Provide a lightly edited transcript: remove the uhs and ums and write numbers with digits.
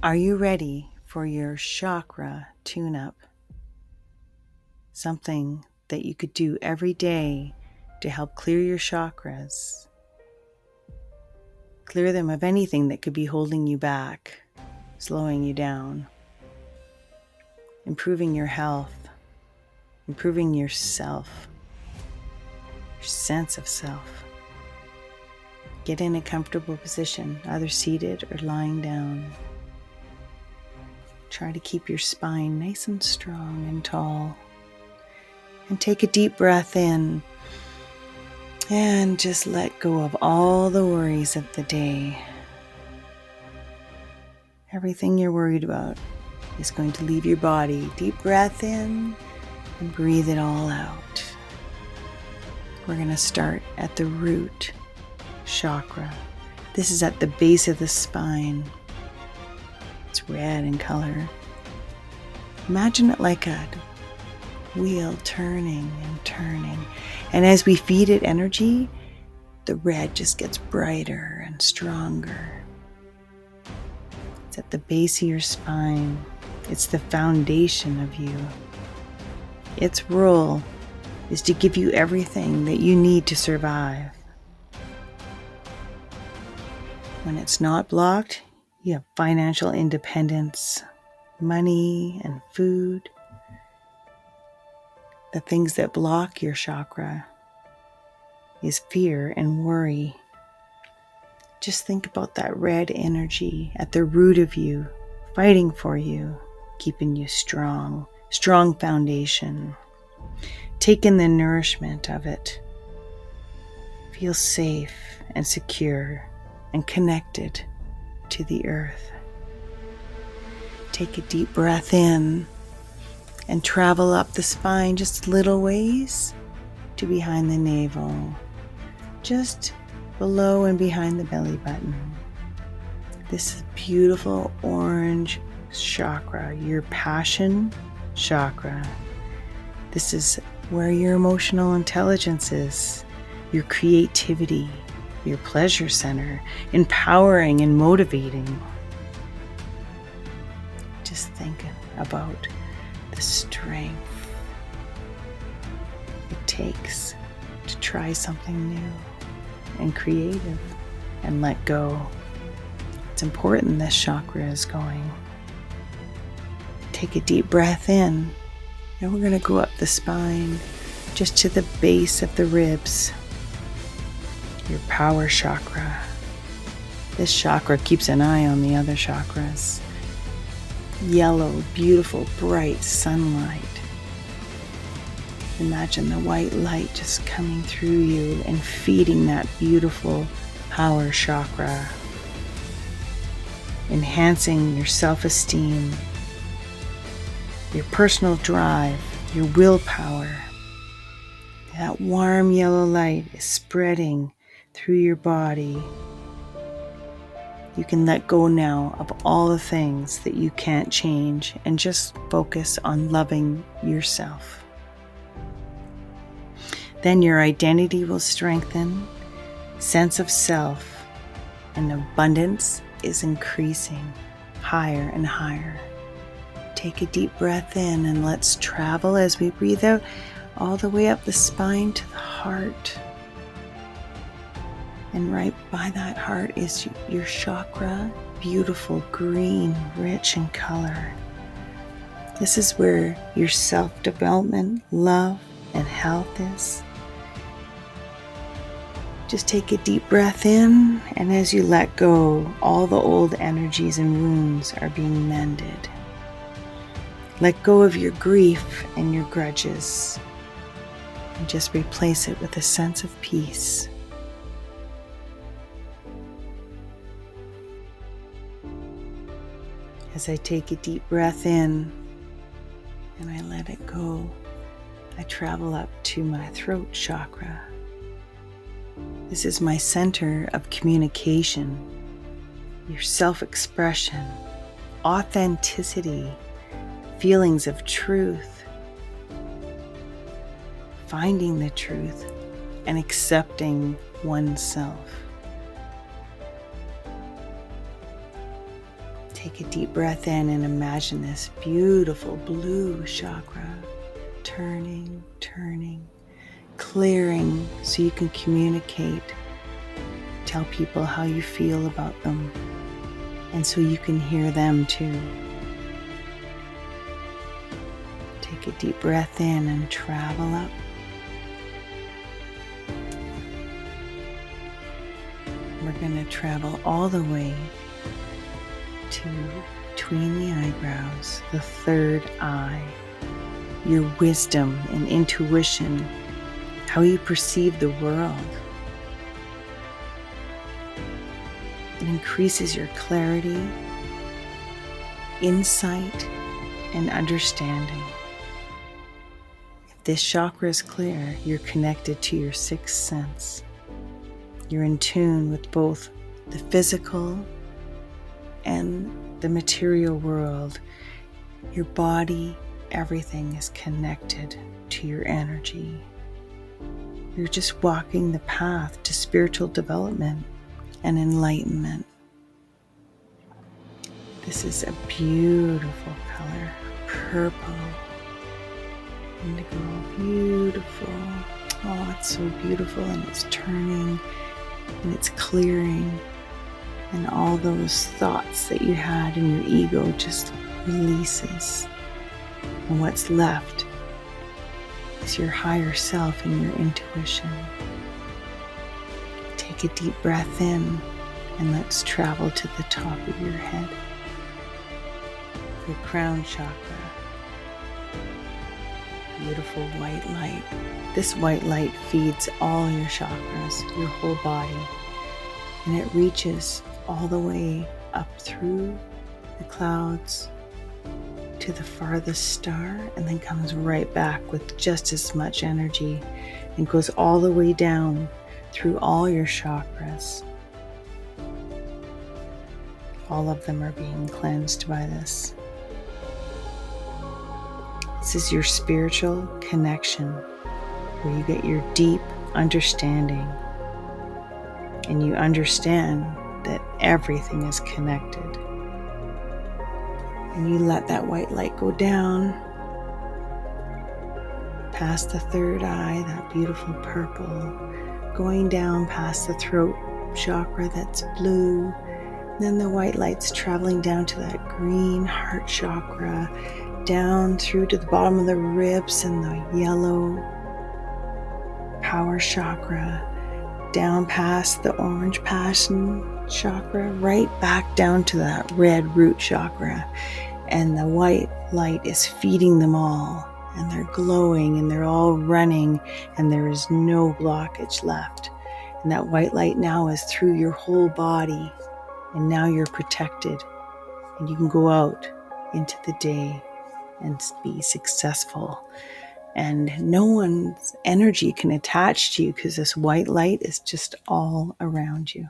Are you ready for your chakra tune-up? Something that you could do every day to help clear your chakras. Clear them of anything that could be holding you back, slowing you down, improving your health, improving yourself, your sense of self. Get in a comfortable position, either seated or lying down. Try to keep your spine nice and strong and tall. And take a deep breath in and just let go of all the worries of the day. Everything you're worried about is going to leave your body. Deep breath in and breathe it all out. We're going to start at the root chakra. This is at the base of the spine. It's red in color. Imagine it like a wheel turning and turning. And as we feed it energy, the red just gets brighter and stronger. It's at the base of your spine. It's the foundation of you. Its role is to give you everything that you need to survive. When it's not blocked, you have financial independence, money and food. The things that block your chakra is fear and worry. Just think about that red energy at the root of you, fighting for you, keeping you strong foundation. Take in the nourishment of it. Feel safe and secure and connected to the earth. Take a deep breath in and travel up the spine just little ways to behind the navel, just below and behind the belly button. This is beautiful orange chakra, your passion chakra. This is where your emotional intelligence is, your creativity, your pleasure center, empowering and motivating. Just thinking about the strength it takes to try something new and creative and let go. It's important this chakra is going. Take a deep breath in, and we're going to go up the spine just to the base of the ribs. Your power chakra. This chakra keeps an eye on the other chakras. Yellow, beautiful, bright sunlight. Imagine the white light just coming through you and feeding that beautiful power chakra, enhancing your self-esteem, your personal drive, your willpower. That warm yellow light is spreading through your body. You can let go now of all the things that you can't change and just focus on loving yourself. Then your identity will strengthen, sense of self and abundance is increasing higher and higher. Take a deep breath in and let's travel as we breathe out all the way up the spine to the heart. And right by that heart is your chakra, beautiful green, rich in color. This is where your self-development, love, and health is. Just take a deep breath in, and as you let go, all the old energies and wounds are being mended. Let go of your grief and your grudges, and just replace it with a sense of peace. As I take a deep breath in and I let it go, I travel up to my throat chakra. This is my center of communication, your self-expression, authenticity, feelings of truth, finding the truth, and accepting oneself. Take a deep breath in and imagine this beautiful blue chakra turning, clearing so you can communicate, tell people how you feel about them, and so you can hear them too. Take a deep breath in and travel up. We're going to travel all the way to between the eyebrows, the third eye, your wisdom and intuition, how you perceive the world. It increases your clarity, insight, and understanding. If this chakra is clear, you're connected to your sixth sense. You're in tune with both the physical and the material world. Your body, everything is connected to your energy. You're just walking the path to spiritual development and enlightenment. This is a beautiful color, purple, indigo, beautiful. Oh, it's so beautiful, and it's turning and it's clearing, and all those thoughts that you had in your ego just releases. And what's left is your higher self and your intuition. Take a deep breath in and let's travel to the top of your head. Your crown chakra. Beautiful white light. This white light feeds all your chakras, your whole body, and it reaches all the way up through the clouds to the farthest star, and then comes right back with just as much energy and goes all the way down through all your chakras. All of them are being cleansed by this. This is your spiritual connection, where you get your deep understanding and you understand that everything is connected. And you let that white light go down past the third eye, that beautiful purple, going down past the throat chakra that's blue. Then the white light's traveling down to that green heart chakra, down through to the bottom of the ribs and the yellow power chakra, down past the orange passion chakra, right back down to that red root chakra. And the white light is feeding them all, and they're glowing and they're all running, and there is no blockage left. And that white light now is through your whole body, and now you're protected, and you can go out into the day and be successful. And no one's energy can attach to you because this white light is just all around you.